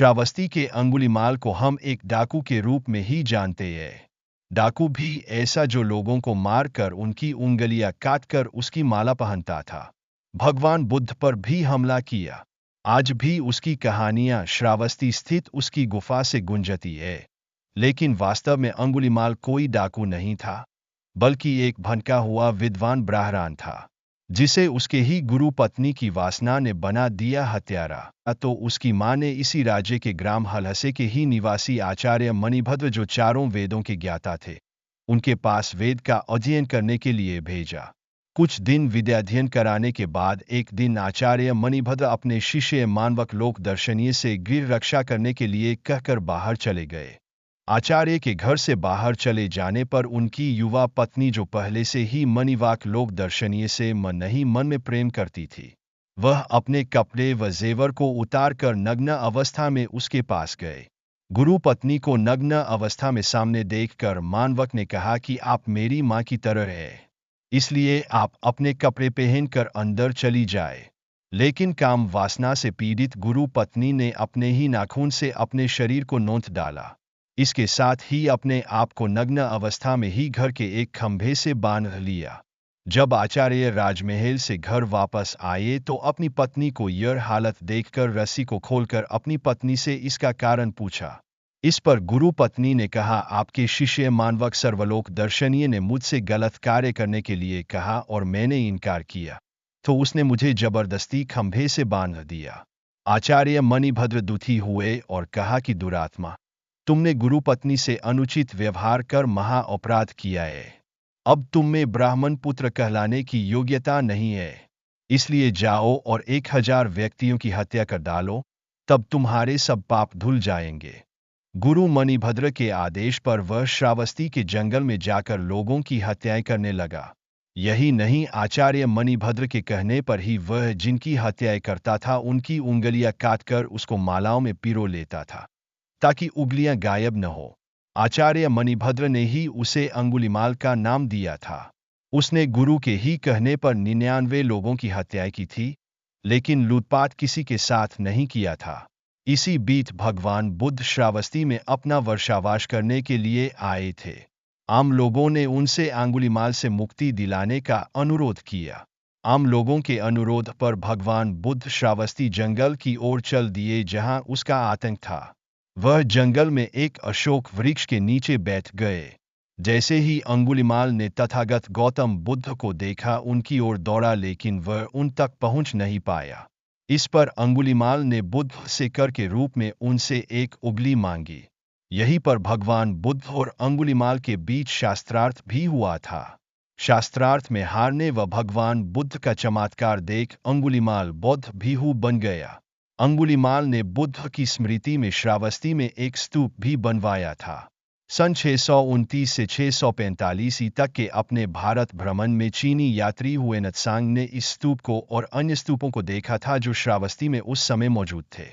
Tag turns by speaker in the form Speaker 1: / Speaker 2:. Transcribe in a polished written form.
Speaker 1: श्रावस्ती के अंगुलीमाल को हम एक डाकू के रूप में ही जानते हैं। डाकू भी ऐसा जो लोगों को मारकर उनकी उंगलियां काटकर उसकी माला पहनता था। भगवान बुद्ध पर भी हमला किया। आज भी उसकी कहानियां श्रावस्ती स्थित उसकी गुफा से गूंजती है। लेकिन वास्तव में अंगुलीमाल कोई डाकू नहीं था, बल्कि एक भटका हुआ विद्वान ब्राह्मण था, जिसे उसके ही गुरु पत्नी की वासना ने बना दिया हत्यारा। तो उसकी मां ने इसी राज्य के ग्राम हलहसे के ही निवासी आचार्य मणिभद्र, जो चारों वेदों के ज्ञाता थे, उनके पास वेद का अध्ययन करने के लिए भेजा। कुछ दिन विद्याध्ययन कराने के बाद एक दिन आचार्य मणिभद्र अपने शिष्य मानवक लोक दर्शनीय से गृह रक्षा करने के लिए कहकर बाहर चले गए। आचार्य के घर से बाहर चले जाने पर उनकी युवा पत्नी, जो पहले से ही मणिवाक लोक दर्शनीय से मन ही मन में प्रेम करती थी, वह अपने कपड़े व जेवर को उतार कर नग्न अवस्था में उसके पास गए। गुरु पत्नी को नग्न अवस्था में सामने देखकर मानवक ने कहा कि आप मेरी मां की तरह है, इसलिए आप अपने कपड़े पहनकर अंदर चली जाए। लेकिन काम वासना से पीड़ित गुरु पत्नी ने अपने ही नाखून से अपने शरीर को नोच डाला। इसके साथ ही अपने आप को नग्न अवस्था में ही घर के एक खंभे से बांध लिया। जब आचार्य राजमहल से घर वापस आए तो अपनी पत्नी को यह हालत देखकर रस्सी को खोलकर अपनी पत्नी से इसका कारण पूछा। इस पर गुरु पत्नी ने कहा, आपके शिष्य मानवक सर्वलोक दर्शनीय ने मुझसे गलत कार्य करने के लिए कहा और मैंने इनकार किया, तो उसने मुझे जबरदस्ती खंभे से बांध दिया। आचार्य मणिभद्र दुखी हुए और कहा कि दुरात्मा, तुमने गुरु पत्नी से अनुचित व्यवहार कर महा अपराध किया है। अब तुम में ब्राह्मण पुत्र कहलाने की योग्यता नहीं है, इसलिए जाओ और 1000 व्यक्तियों की हत्या कर डालो, तब तुम्हारे सब पाप धुल जाएंगे। गुरु मणिभद्र के आदेश पर वह श्रावस्ती के जंगल में जाकर लोगों की हत्याएं करने लगा। यही नहीं, आचार्य मणिभद्र के कहने पर ही वह जिनकी हत्याएं करता था उनकी उंगलियां काटकर उसको मालाओं में पिरो लेता था, ताकि उंगलियां गायब न हो। आचार्य मणिभद्र ने ही उसे अंगुलीमाल का नाम दिया था। उसने गुरु के ही कहने पर 99 लोगों की हत्याएं की थी, लेकिन लूटपाट किसी के साथ नहीं किया था। इसी बीच भगवान बुद्ध श्रावस्ती में अपना वर्षावास करने के लिए आए थे। आम लोगों ने उनसे अंगुलीमाल से मुक्ति दिलाने का अनुरोध किया। आम लोगों के अनुरोध पर भगवान बुद्ध श्रावस्ती जंगल की ओर चल दिए, जहां उसका आतंक था। वह जंगल में एक अशोक वृक्ष के नीचे बैठ गए। जैसे ही अंगुलीमाल ने तथागत गौतम बुद्ध को देखा, उनकी ओर दौड़ा, लेकिन वह उन तक पहुंच नहीं पाया। इस पर अंगुलीमाल ने बुद्ध से कर के रूप में उनसे एक उंगली मांगी। यहीं पर भगवान बुद्ध और अंगुलीमाल के बीच शास्त्रार्थ भी हुआ था। शास्त्रार्थ में हारने व भगवान बुद्ध का चमत्कार देख अंगुलीमाल बौद्ध भिक्षु बन गया। अंगुलीमाल ने बुद्ध की स्मृति में श्रावस्ती में एक स्तूप भी बनवाया था। सन 629 से 645 तक के अपने भारत भ्रमण में चीनी यात्री हुएनत्सांग ने इस स्तूप को और अन्य स्तूपों को देखा था, जो श्रावस्ती में उस समय मौजूद थे।